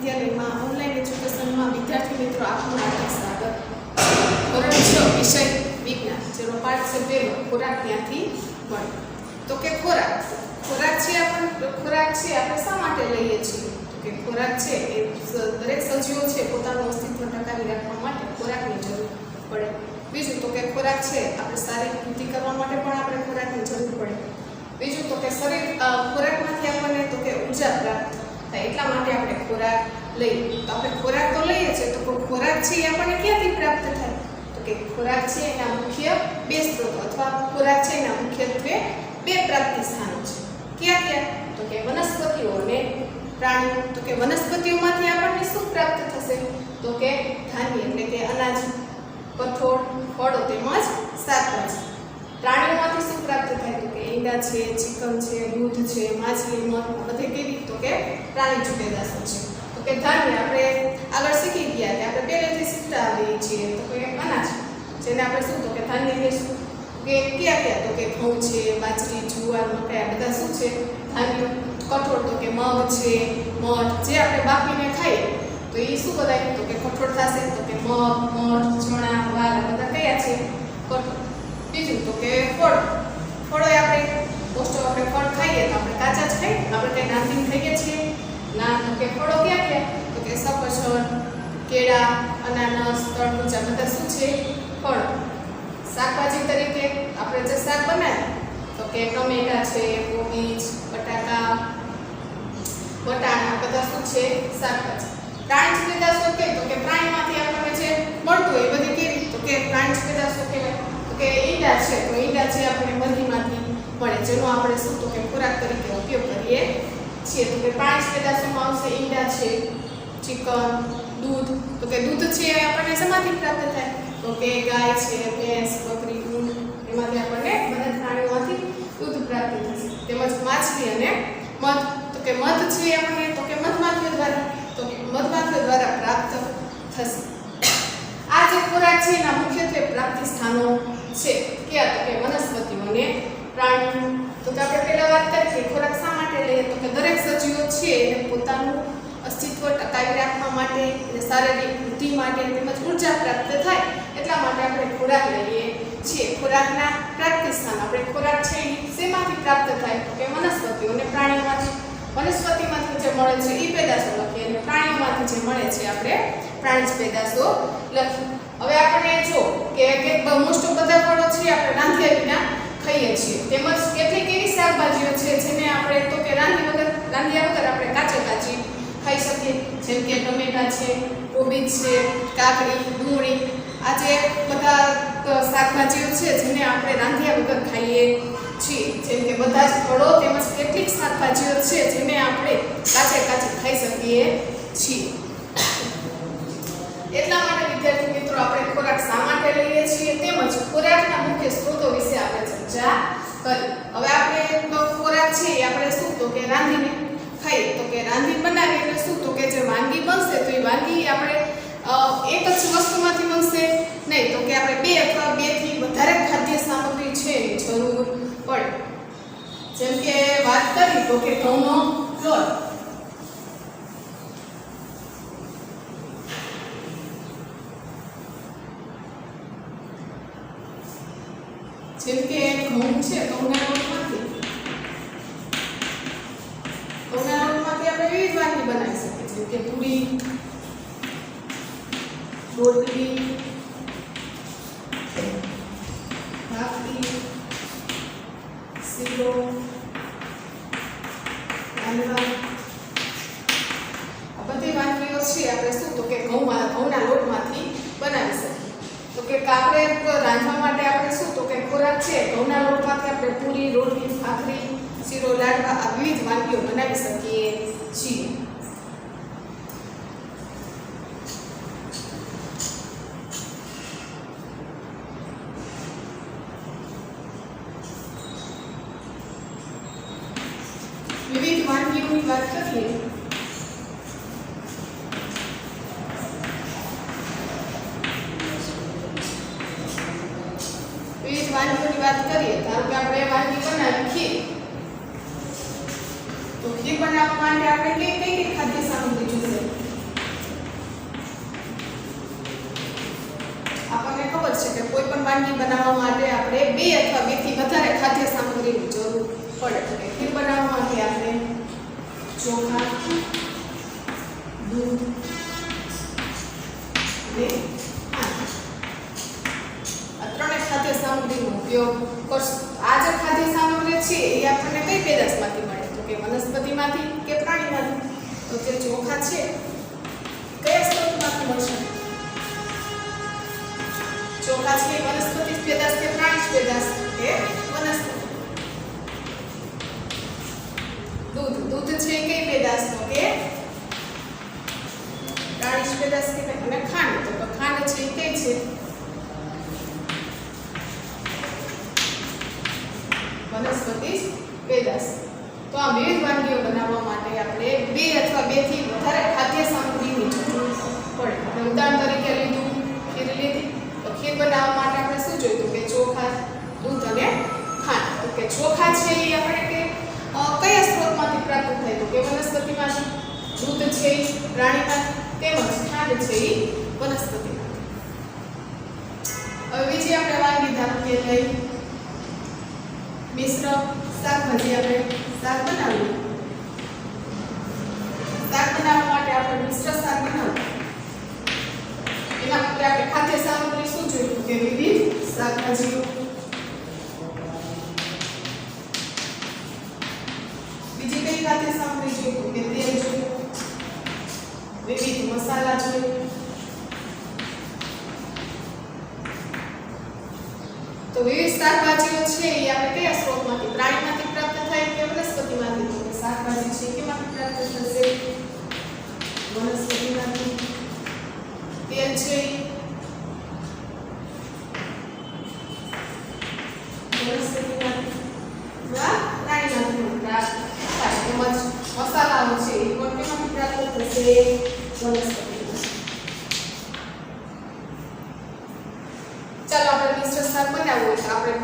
વિદ્યાલયમાં ઓનલાઈન એજ્યુકેશનમાં વિદ્યાર્થી મિત્રો આપનું હાર્દિક સ્વાગત. ધોરણ 6 વિષય વિજ્ઞાન, જેનો પાઠ છે પહેલો ખોરાક ક્યાંથી મળે. તો કે ખોરાક છે આપણે શા માટે લઈએ છીએ? તો કે ખોરાક છે એ દરેક સજીવો છે પોતાનું અસ્તિત્વ ટકાવી રાખવા માટે ખોરાકની જરૂર પડે. બીજું તો કે ખોરાક છે આપણે શારીરિક વૃદ્ધિ કરવા માટે પણ આપણે ખોરાકની જરૂર પડે. બીજું તો કે ખોરાકમાંથી આપણને તો કે ઉર્જા પ્રાપ્ત થાય, એટલા માટે આપણે ખોરાક લઈએ. તો આપણે ખોરાક તો લઈએ છીએ, તો ખોરાક છે એ આપણને ક્યાંથી પ્રાપ્ત થાય? તો કે ખોરાક છે એના મુખ્ય બે સ્ત્રોતો અથવા ખોરાક છે એના મુખ્યત્વે બે પ્રાપ્તિ સ્થાનો છે. ક્યાં ક્યાં? તો કે વનસ્પતિઓ અને પ્રાણીઓ. તો કે વનસ્પતિઓમાંથી આપણને શું પ્રાપ્ત થશે? તો કે ધાન્ય એટલે કે અનાજ, કઠોળ, ફળો તેમજ શાકભાજી. પ્રાણીઓમાંથી શું પ્રાપ્ત થાય? તો કે ઈંડા છે, ચિકન છે, દૂધ છે, માછલી, મધ, બધે કેવી? તો કે પ્રાણીજ પેદાશો છે. તો કે ધાન્ય આપણે આગળ શીખી ગયા કે આપણે પહેલેથી શીખતા આવીએ છીએ. તો કે અનાજ જેને આપણે શું તો કે ધાન્ય કહીશું. કે ક્યાં ક્યાં? તો કે ઘઉં છે, બાજરી, જુવાર, મકાઈ, આ બધા શું છે? ધાન્ય. કઠોળ તો કે મગ છે, મઠ, જે આપણે બાફીને ખાઈએ તો એ શું બધાય? તો કે કઠોળ થશે. તો કે મગ, મઠ, ચણા, વાલ બધા કયા છે? કઠોળ. બીજું તો કે ફળો આપણે મોસ્ટ ઓફ આપણે ફળ ખાઈએ તો આપણે કાચા જ ખાઈએ, આપણે કંઈ રાંધીને ખાઈએ છીએ ના. તો કે ફળો ક્યાં ક્યાં? તો કે સફરજન, કેળા, અનાનસ, તરબૂચ, બધા શું છે? ફળ. શાકભાજી તરીકે આપણે જે શાક બનાવીએ તો કે ટમેટા છે, કોબીજ, બટાકા, વટાણા, બધા શું છે? શાકભાજી. પ્રાણીજ પેદાશો કે તો કે પ્રાણીમાંથી આપણને જે મળતું હોય એ બધી કેવી? તો કે પ્રાણીજ પેદાશો કહેવાય. તો કે ઈંડા છે, તો ઈંડા છે આપણે મધીમાંથી મળે, જેનો આપણે શું તો કે ખોરાક તરીકે ઉપયોગ કરીએ છીએ. તો કે પ્રાણીજ પેદાશોમાં આવશે ઈંડા છે, ચિકન, દૂધ. તો કે દૂધ છે એ આપણને શેમાંથી પ્રાપ્ત થાય? તો કે ગાય છે, ભેંસ, બકરી, ઊંટ, એમાંથી આપણને બધા પ્રાણીઓમાંથી દૂધ પ્રાપ્ત થશે. તેમજ માછલી અને મધ. તો કે મધ છે આપણને તો કે મધમાખીઓ દ્વારા પ્રાપ્ત થશે. આ જે ખોરાક છે એના મુખ્યત્વે પ્રાપ્તિ સ્થાનો છે. ક્યાં? તો કે વનસ્પતિઓ અને પ્રાણીઓ. તો કે આપણે પહેલા વાત કરી કે ખોરાક શા માટે લઈએ? તો કે દરેક સજીવો છે એને પોતાનું અસ્તિત્વ ટકાવી રાખવા માટે અને શારીરિક વૃદ્ધિ માટે તેમજ ઉર્જા પ્રાપ્ત થાય એટલા માટે આપણે ખોરાક લઈએ છીએ. ખોરાકના પ્રાપ્તિ સ્થાન આપણે ખોરાક છે એ શેમાંથી પ્રાપ્ત થાય? તો કે વનસ્પતિઓ અને પ્રાણીઓમાંથી. વનસ્પતિમાંથી જે મળે છે એ પેદાશો લખીએ અને પ્રાણીઓમાંથી જે મળે છે આપણે પ્રાણીજ પેદાશો લખીએ. હવે આપણે જો કે મોસ્ટ ઓફ બધા ફળો છે આપણે રાંધ્યા વિના ખાઈએ છીએ, તેમજ કેટલીક એવી શાકભાજીઓ છે જેને આપણે તો કે રાંધ્યા વગર આપણે કાચી ખાઈ શકીએ, જેમ કે ટમેટા છે, કોબીજ છે, કાકડી, ડુંગળી. આ જે બધા શાકભાજીઓ છે જેને આપણે રાંધ્યા વગર ખાઈએ છીએ, જેમ કે બધા જ ફળો તેમજ કેટલીક શાકભાજીઓ છે જેને આપણે કાચી ખાઈ શકીએ છીએ. એટલા માટે વિદ્યાર્થી મિત્રો આપણે ખોરાક શા માટે લઈએ છીએ તેમજ ખોરાકના મુખ્ય સ્ત્રોતો વિશે આપણે ચર્ચા કરી. હવે આપણે ખોરાક છે એ આપણે શું તો કે રાંધીને ખાઈએ. તો કે રાંધી બનાવીએ એટલે શું તો કે જે વાનગી બનશે તો એ વાનગી આપણે એક જ વસ્તુમાંથી બનશે નહીં, તો કે આપણે બે અથવા બેથી વધારે ખાદ્ય સામગ્રી છે એની જરૂર પડે. જેમ કે વાત કરી તો કે ઘઉંનો લોટ. જેમ કે ઘઉં છે, ઘઉંના લોટમાંથી આપણે વિવિધ વાનગી બનાવી શકીએ, જેમ કે પૂરી, રોટલી, ભાખરી, શીરો, હાંડવા. આ બધી વાનગીઓ છે આપણે શું તો કે ઘઉંના લોટમાંથી બનાવી શકીએ. તો કે આપણે રાંધવા માટે આપણે શું તો કે ખોરાક છે ઘઉંના લોટમાંથી આપણે પૂરી, રોટલી, ભાખરી, શીરો, લાડવા આ વિવિધ વાનગીઓ બનાવી શકીએ છીએ. વિવિધ વાનગીઓની વાત કરીએ ધારો કે આપણે વાનગી બનાવી ખીર. તો ખીર બનાવવા માટે આપણે કઈ કઈ ખાદ્ય સામગ્રી જોઈશે? વાનગી બનાવવા માટે આપણે 2 અથવા 2 થી વધારે ખાદ્ય સામગ્રીની જરૂર પડે. તો કે ખીર બનાવવા માટે આપણે ચોખા, દૂધ અને ખાંડ આ ત્રણે ખાદ્ય સામગ્રીનો ઉપયોગ કરશું. આ જે ખાદ્ય સામગ્રી છે એ આપણને કઈ પેદાશમાંથી મળે? તો કે વનસ્પતિમાંથી કે પ્રાણીમાંથી? તો જે ચોખા છે કયા સ્ત્રોતમાંથી મળશે? ચોખા છે વનસ્પતિ પેદાશ કે પ્રાણી પેદાશ? કે વનસ્પતિ. દૂધ છે કઈ પેદાશ? તો કે પ્રાણી પેદાશ કે અને ખાંડ તો ખાંડ છે કઈ છે? વનસ્પતિ પેદાશ. તો આ વિવિધ વાનગીઓ બનાવવા માટે આપણે 2 અથવા 2 થી વધારે ખાદ્ય સામગ્રીની જરૂર પડે. આપણે ઉદાહરણ તરીકે લીધું ખીર લીધી. તો ખીર બનાવવા માટે આપણે શું જોઈતું? કે ચોખા, દૂધ અને ખાંડ. તો કે ચોખા છે એ આપણે કે કયા સ્ત્રોતમાંથી પ્રાપ્ત થાય? તો કે વનસ્પતિમાંથી. દૂધ છે એ પ્રાણીમાંથી તેમજ ખાંડ છે એ વનસ્પતિમાંથી. હવે બીજી આપણે વાનગી ધારો કે લઈ મિશ્ર શાકભાજી. આપણે શાક બનાવ્યું. શાક બનાવવા માટે આપણે મિશ્ર શાક બનાવ્યું. એના માટે આપણે ખાદ્ય સામગ્રી શું જોઈતું? કે વિવિધ શાકભાજીઓ. બીજી કઈ ખાદ્ય સામગ્રી જોઈતું? કે તેલ જોઈતું, વિવિધ મસાલા જોઈતું. તો વિવિધ શાકભાજીઓ છે એ આપણે કયા સ્ત્રોતમાંથી? પ્રાણીમાંથી પ્રાપ્ત થાય કે વનસ્પતિમાંથી? તો શાકભાજી છે કેમાંથી પ્રાપ્ત થશે? વનસ્પતિમાંથી. તેલ છે વનસ્પતિમાંથી. પ્રાણીમાંથી પ્રાપ્ત થાય. તેમજ મસાલાઓ છે એ પણ કેમાંથી પ્રાપ્ત થશે? વનસ્પતિમાંથી. ચાલો આપણે મિશ્ર શાક બનાવવું હોય તો આપણે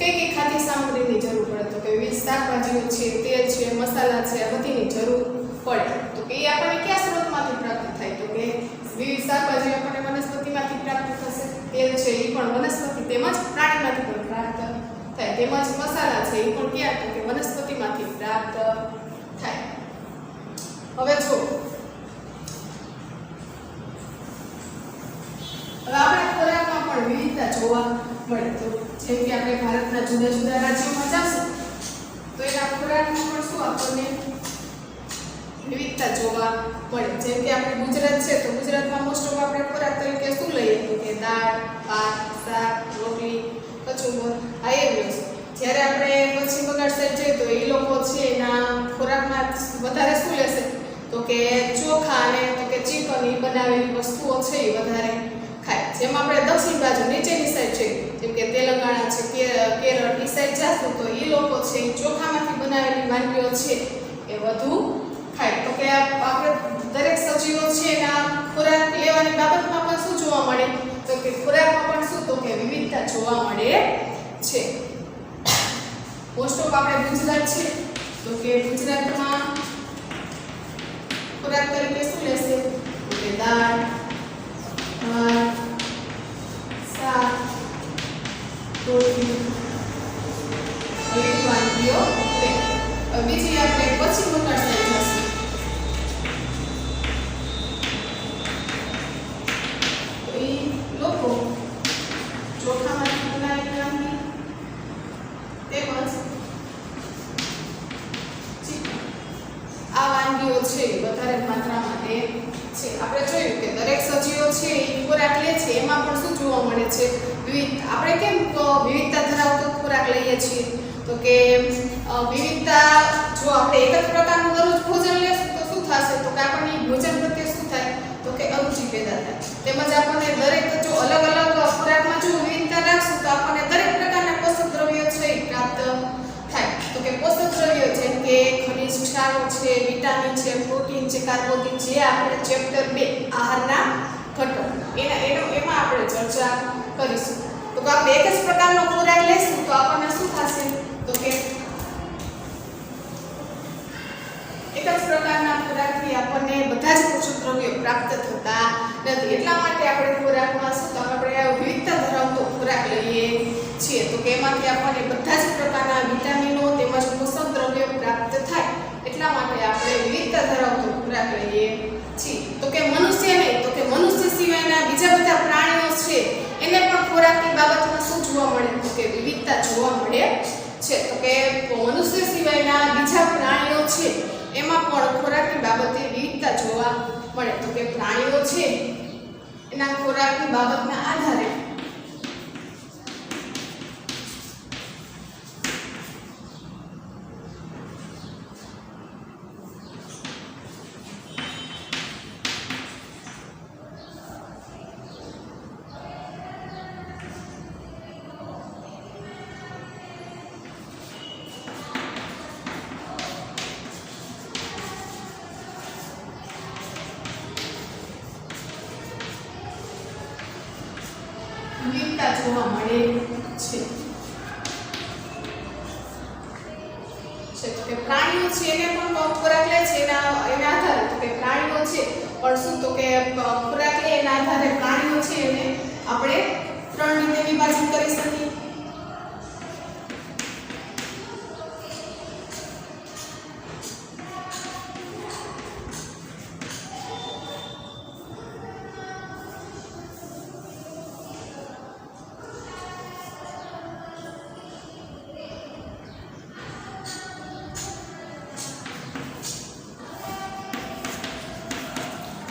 કઈ ખાદ્ય સામગ્રીની જરૂર પડે? તો કે વિવિધ શાકભાજીઓ છે, તેલ છે, મસાલા છે, આ બધીની જરૂર પડે. તો કે એ આપણને કયા સ્ત્રોતમાંથી પ્રાપ્ત થાય? તો કે વિવિધ શાકભાજી આપણને વનસ્પતિમાંથી પ્રાપ્ત થશે. તેલ છે એ પણ વનસ્પતિ તેમજ પ્રાણીમાંથી પણ પ્રાપ્ત થાય. તેમજ મસાલા છે એ પણ ક્યાં? તો કે વનસ્પતિમાંથી પ્રાપ્ત થાય. હવે જો હવે આપણે ખોરાકમાં પણ વિવિધતા જોવા મળે. તો જેમ કે આપણે ભારતના જુદા જુદા રાજ્યોમાં જશું તો એના ખોરાકમાં પણ શું આપણને વિવિધતા જોવા મળે. જેમ કે આપણે ગુજરાત છે તો ગુજરાતમાં મોસ્ટ ઓફ આપણે ખોરાક તરીકે શું લઈએ? તો કે દાળ, ભાત, શાક, રોટલી, કચુંબર આ એવું છે. જ્યારે આપણે પશ્ચિમ બંગાળ સાઈડ જઈએ તો એ લોકો છે એના ખોરાકમાં વધારે શું લેશે? તો કે ચોખા અને તો કે ચિકન એ બનાવેલી વસ્તુઓ છે એ વધારે ખાય. જેમ આપણે દક્ષિણ બાજુ નીચેની સાઈડ છે જેમ કે તેલંગાણા છે, કેરળ એ સાઈડ જાશું તો એ લોકો છે ચોખામાંથી બનાવેલી વાનગીઓ છે એ વધુ ખાય. તો કે આપણે દરેક સજીવો છે એના ખોરાક લેવાની બાબતમાં પણ શું જોવા મળે? તો કે ખોરાકમાં પણ શું? તો કે વિવિધતા જોવા મળે છે. મોસ્ટ ઓફ આપણે ગુજરાત છે તો કે ગુજરાતમાં ખોરાક તરીકે શું લેશે? તો કે દાળ, ભાત, શાક, રોટલી, વિવિધ વાનગીઓ લે. બીજી આપણે પશ્ચિમ બંગાળ સાઈડ જશું તો એ લોકો ચોખામાંથી બનાવેલી વાનગી તેમજ ચિકન આ વાનગીઓ છે વધારે માત્રામાં લે છે. આપણે જોયું કે દરેક સજીવો છે એ ખોરાક લે છે એમાં પણ શું જોવા મળે છે? વિવિધ. આપણે કેમ વિવિધતા ધરાવતો ખોરાક લઈએ છીએ? તો કે વિવિધતા જો આપણે એક જ પ્રકારનું દરરોજ ભોજન લેશું તો શું થશે? તો કે આપણને ભોજન પ્રત્યે શું થાય? તો કે અરુચિ પેદા થાય. તેમજ આપણને દરેક જો અલગ અલગ ખોરાકમાં જો વિવિધતા રાખશું તો આપણને દરેક પ્રકારના પોષક દ્રવ્યો છે એ પ્રાપ્ત થાય. તો કે પોષક દ્રવ્યો જેમ કે ખનિજ ક્ષારો છે, વિટામિન છે, પ્રોટીન છે, કાર્બોદિત જે આપણે ચેપ્ટર 2 આહારના ઘટકો એમાં આપણે ચર્ચા કરીશું. તો આપણે એક જ પ્રકારનો ખોરાક લેશું તો આપણને શું થશે? તો કે એક જ પ્રકારના ખોરાકથી આપણને બધા જ પોષક દ્રવ્યો પ્રાપ્ત થતા નથી. એટલા માટે આપણે ખોરાકમાં શું? તો આપણે વિવિધતા ધરાવતો ખોરાક લઈએ કે એમાંથી આપણને બધા જ પ્રકારના વિટામિનો તેમજ પોષક દ્રવ્યો પ્રાપ્ત થાય એટલા માટે આપણે વિવિધતા ધરાવતો ખોરાક લઈએ છીએ. તો કે મનુષ્ય નહીં, તો કે મનુષ્ય સિવાયના બીજા બધા પ્રાણીઓ છે એને પણ ખોરાકની બાબતમાં શું જોવા મળે? તો કે વિવિધતા જોવા મળે છે. તો કે મનુષ્ય સિવાયના બીજા પ્રાણીઓ છે એમાં પણ ખોરાકની બાબતે વિવિધતા જોવા મળે. તો કે પ્રાણીઓ છે એના ખોરાકની બાબતના આધારે વિવિધતા જોવા મળે છે. તો કે પ્રાણીઓ છે એને પણ ખોરાક લે છે એના આધારે. તો કે પ્રાણીઓ છે પણ શું? તો કે ખોરાક લે એના આધારે પ્રાણીઓ છે એને આપણે 3 રીતે વિભાજિત કરી શકીએ.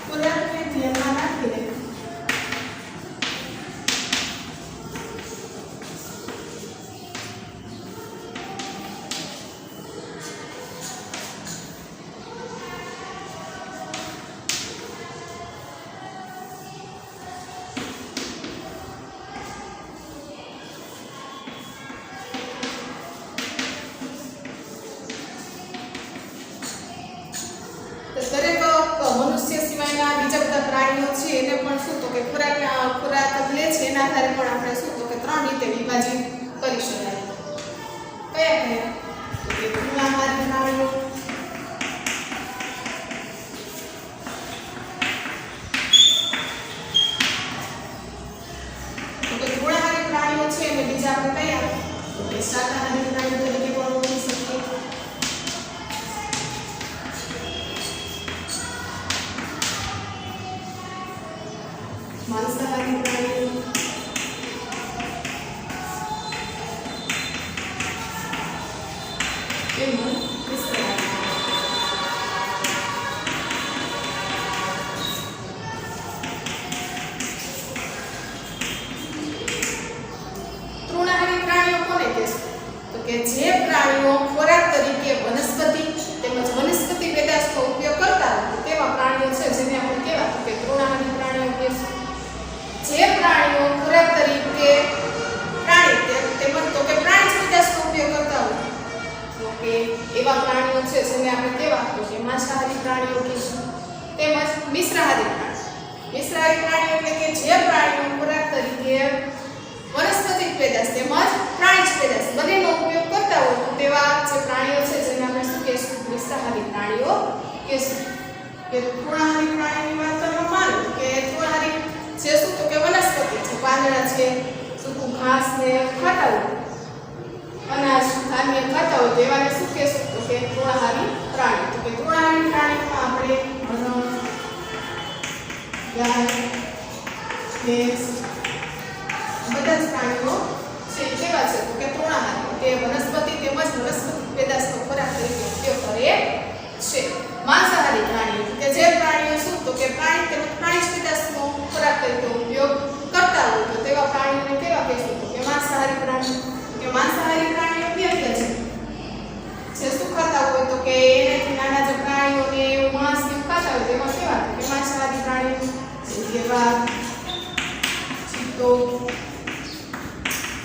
ખોરાકને ધ્યાનમાં રાખીને દરેક મનુષ્ય સિવાયના બીજા બધા પ્રાણીઓ છે એને પણ શું? તો કે ખોરાક લે છે એના આધારે પણ આપણે શું? તો કે 3 રીતે વિભાજિત કરી શકાય. કયા કયા? તો કે તૃણાહારી પ્રાણીઓ, તો કે તૃણાહારી પ્રાણીઓ છે અને બીજા આપણે કયા? તો કે શાકાહારી પ્રાણીઓ તરીકે પણ ઓળખી શકીએ. માંસાહારી પ્રાણીઓ, તેમજ વિષહારી. તૃણાહારી પ્રાણીઓ કોને કહેશું? તો કે જે પ્રાણીઓ ખોરાક તરીકે વનસ્પતિ તેમજ વનસ્પતિ પેદાશનો ઉપયોગ કરતા હોય તેવા પ્રાણીઓ છે જેને આપણે કહેવા? તો કે તૃણાહારી પ્રાણીઓ કહેશું. જે પ્રાણીઓ ખોરાક તરીકે તેમજ તો કે પ્રાણી પેદાશનો ઉપયોગ કરતા હોય તો કે એવા પ્રાણીઓ છે જેને આપણે કહેવા? તો કે માંસાહારી પ્રાણીઓ કહીશું. તેમજ મિશ્રાહારી પ્રાણીઓ. મિશ્રાહારી પ્રાણીઓ એટલે કે જે પ્રાણીઓ ખોરાક તરીકે વનસ્પતિ પેદાશ તેમજ પ્રાણી પેદાશ બંનેનો ઉપયોગ કરતા હોય તેવા જે પ્રાણીઓ છે જેને આપણે શું કહીશું? મિશ્રાહારી પ્રાણીઓ કહીશું. કે તૃણાહારી પ્રાણીની વાત કરવામાં આવે કે તૃણાહારી જે શું? તો કે વનસ્પતિ છે, પાંદડા છે, સૂકું ઘાસ ને ખાતા હોય, અનાજ ધાન્ય ખાતા હોય તેવાને શું કહેશું? તો કે તૃણાહારી પ્રાણી. તો કે તૃણાહારી પ્રાણીમાં આપણે હરણ, ગાય, ભેંસ બધા જ પ્રાણીઓ છે કેવા છે? તો કે તૃણાહારી, કે વનસ્પતિ તેમજ વનસ્પતિ પેદાશનો ખોરાક તરીકે ઉપયોગ કરે છે. માંસાહારી પ્રાણીઓ કે જે પ્રાણીઓ શું? તો કે પ્રાણી તેમજ પ્રાણી પેદાશનો ખોરાક તરીકે ઉપયોગ કરતા હોય તો તેવા પ્રાણીઓને કેવા કહીશું? તો કે માંસાહારી પ્રાણીઓ. કે માંસાહારી પ્રાણીઓ કેવા છે? જે શું ખાતા હોય તો કે એનાથી નાના જે પ્રાણીઓને એવું માંસ ખાતા હોય તેમાં કેવા? તો કે માંસાહારી પ્રાણીઓ. જેમ કે વાઘ, ચિત્તો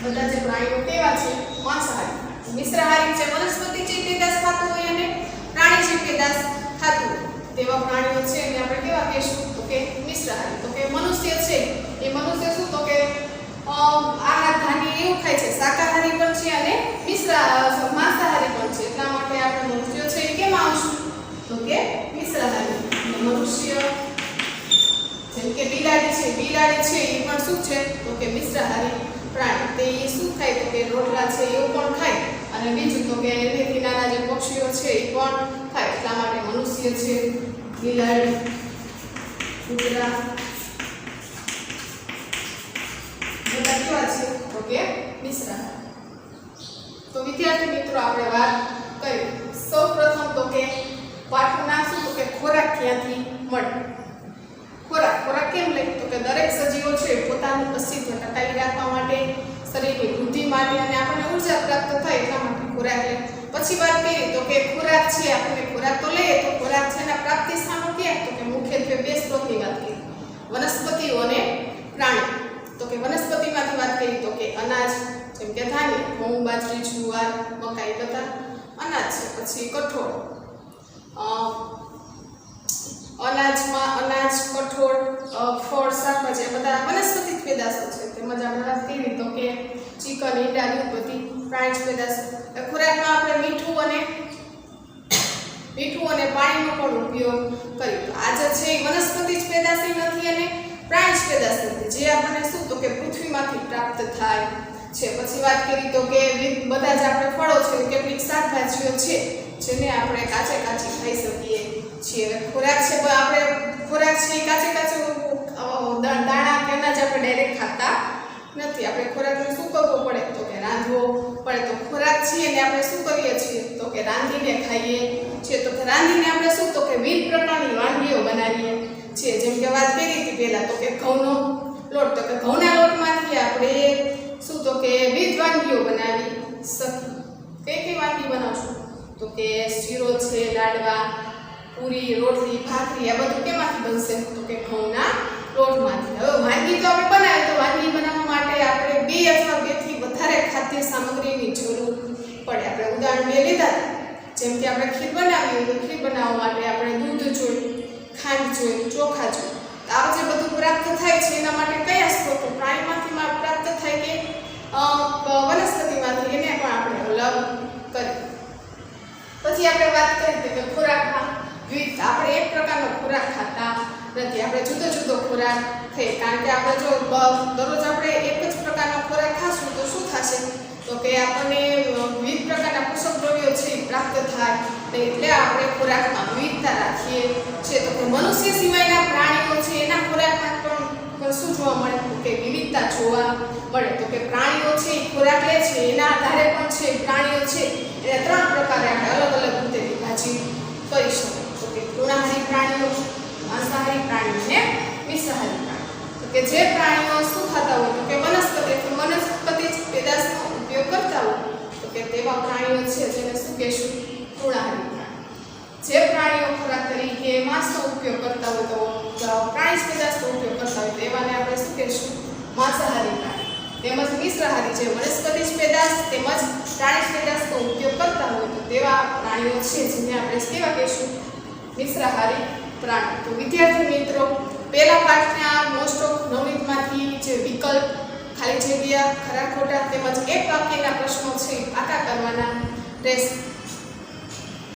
બધા જે પ્રાણીઓ કેવા છે? માંસાહારી. મિશ્રાહારી છે વનસ્પતિ જે પેદાશ ખાતું હોય અને પ્રાણી જે પેદાશ ખાતું હોય તેવા પ્રાણીઓ છે એને આપણે કેવા કહીશું? તો કે મિશ્રાહારી. તો કે મનુષ્ય છે એ મનુષ્ય શું? તો કે આહાર ધાન્ય એવું ખાય છે, શાકાહારી પણ છે અને માંસાહારી પણ છે. એટલા માટે આપણે મનુષ્ય છે એ કેમ આવશું? તો કે મિશ્રાહારી. મનુષ્ય જેમ કે બિલાડી છે એ પણ શું છે? તો કે મિશ્રાહારી પ્રાણી. તે ઈ શું ખાય તો કે રોટલા છે એવું પણ ખાય અને બીજું તો કે એનાથી નાના જે પક્ષીઓ છે એ પણ ખાય. એટલા માટે મનુષ્ય છે, બિલાડી, કૂતરા બધા કેવા છે તો કે મિશ્રાહારી. તો વિદ્યાર્થી મિત્રો આપણે વાત કરી સૌપ્રથમ તો કે પાઠનું નામ શું તો કે ખોરાક ક્યાંથી મળે. ખોરાક કેમ લે તો કે દરેક સજીવો છે પોતાનું અસ્તિત્વ ટકાવી રાખવા માટે, શરીરની વૃદ્ધિ માટે અને આપણને ઉર્જા પ્રાપ્ત થાય એટલા માટે ખોરાક લે. પછી વાત કરીએ તો કે ખોરાક છે આપણે ખોરાક તો લઈએ તો ખોરાક છે એના પ્રાપ્તિ સ્થાનો ક્યાં તો કે મુખ્યત્વે બે સ્ત્રોતની વાત કરીએ, વનસ્પતિઓ અને પ્રાણી. તો કે વનસ્પતિમાંથી વાત કરીએ તો કે અનાજ જેમ કે ધાન્ય, ઘઉં, બાજરી, જુવાર, મકાઈ બધા અનાજ છે. પછી કઠોળ, અનાજમાં અનાજ, કઠોળ, ફળ, શાકભાજી બધા વનસ્પતિ પેદાશો છે. તેમજ આપણે વાત કરીએ તો કે ચિકન, ઈંડા, દૂધ બધી પ્રાણી પેદાશો. ખોરાકમાં આપણે મીઠું અને પાણીનો પણ ઉપયોગ કરીએ. તો આ જે છે એ વનસ્પતિ જ પેદાશી નથી અને પ્રાણી જ પેદાશ નથી, જે આપણને શું તો કે પૃથ્વીમાંથી પ્રાપ્ત થાય છે. પછી વાત કરીએ તો કે બધા જ આપણે ફળો છે, કેટલીક શાકભાજીઓ છે જેને આપણે કાચી ખાઈ શકીએ છીએ. ખોરાક છે આપણે ખોરાક છે કાચે દાણા કે અનાજ આપણે ડાયરેક્ટ ખાતા નથી. આપણે ખોરાકને શું કરવું પડે તો કે રાંધવો પડે. તો ખોરાક છે એને આપણે શું કરીએ છીએ તો કે રાંધીને ખાઈએ છીએ. તો રાંધીને આપણે શું તો કે વિવિધ પ્રકારની વાનગીઓ બનાવીએ છીએ. જેમ કે વાત કરી હતી પહેલા તો કે ઘઉંનો લોટ, તો કે ઘઉંના લોટમાંથી આપણે શું તો કે વિવિધ વાનગીઓ બનાવી શકીએ. કઈ વાનગી બનાવશું તો કે શીરો છે, લાડવા, પૂરી, રોટલી, ભાખરી આ બધું કેમાંથી બનશે તો કે ઘઉંના લોટમાંથી. હવે વાનગી તો આપણે બનાવીએ તો વાનગી બનાવવા માટે આપણે 2 અથવા 2 થી વધારે ખાદ્ય સામગ્રીની જરૂર પડે. આપણે ઉદાહરણ 2 લીધા, જેમ કે આપણે ખીર બનાવી હોય તો ખીર બનાવવા માટે આપણે દૂધ જોઈએ, ખાંડ જોઈએ, ચોખા જોઈએ. તો આ જે બધું પ્રાપ્ત થાય છે એના માટે કયા સ્ત્રોતો પ્રાણીમાંથી પ્રાપ્ત થાય કે વનસ્પતિમાંથી, એને પણ આપણે અલગ કરીએ. પછી આપણે વાત કરી કે ખોરાકમાં વિવિધ આપણે એક પ્રકારનો ખોરાક ખાતા નથી, આપણે જુદો જુદો ખોરાક ખાઈએ. કારણ કે આપણે જો દરરોજ આપણે એક જ પ્રકારનો ખોરાક ખાશું તો શું થશે તો કે આપણને વિવિધ પ્રકારના પોષક દ્રવ્યો છે પ્રાપ્ત થાય. એટલે આપણે ખોરાકમાં વિવિધતા રાખીએ છીએ. તો કે મનુષ્ય સિવાયના પ્રાણીઓ છે એના ખોરાકમાં પણ શું જોવા મળે તો કે વિવિધતા જોવા મળે. તો કે પ્રાણીઓ છે એ ખોરાક લે છે એના આધારે પણ છે પ્રાણીઓ છે એને 3 પ્રકારે આપણે અલગ અલગ રીતે વિભાજિત કરી શકીએ. તો કે તૃણાહારી પ્રાણીઓ, માંસાહારી પ્રાણીઓ અને મિશ્રાહારી પ્રાણીઓ. તો કે જે પ્રાણીઓ શું ખાતા હોય તો કે વનસ્પતિ પેદાશનો ઉપયોગ કરતા હોય તો કે તેવા પ્રાણીઓ છે જેને શું કહેશું તૃણાહારી પ્રાણીઓ. જે પ્રાણીઓ ખોરાક તરીકે માંસનો ઉપયોગ કરતા હોય તો પ્રાણી પેદાશનો ઉપયોગ કરતા હોય તો એવાને આપણે શું કહેશું માંસાહારી પ્રાણી. તેમજ મિશ્રાહારી જે વનસ્પતિ પેદાશ તેમજ પ્રાણી પેદાશનો ઉપયોગ કરતા હોય તો તેવા પ્રાણીઓ છે જેને આપણે કેવા કહેશું મિશ્રાહારી પ્રાણી. તો વિદ્યાર્થી મિત્રો પહેલા પાઠના મોસ્ટ ઓફ નવનીતમાંથી જે વિકલ્પ, ખાલી જગ્યા, ખરા ખોટા તેમજ એક વાક્યના પ્રશ્નો છે પાકા કરવાના રહેશે.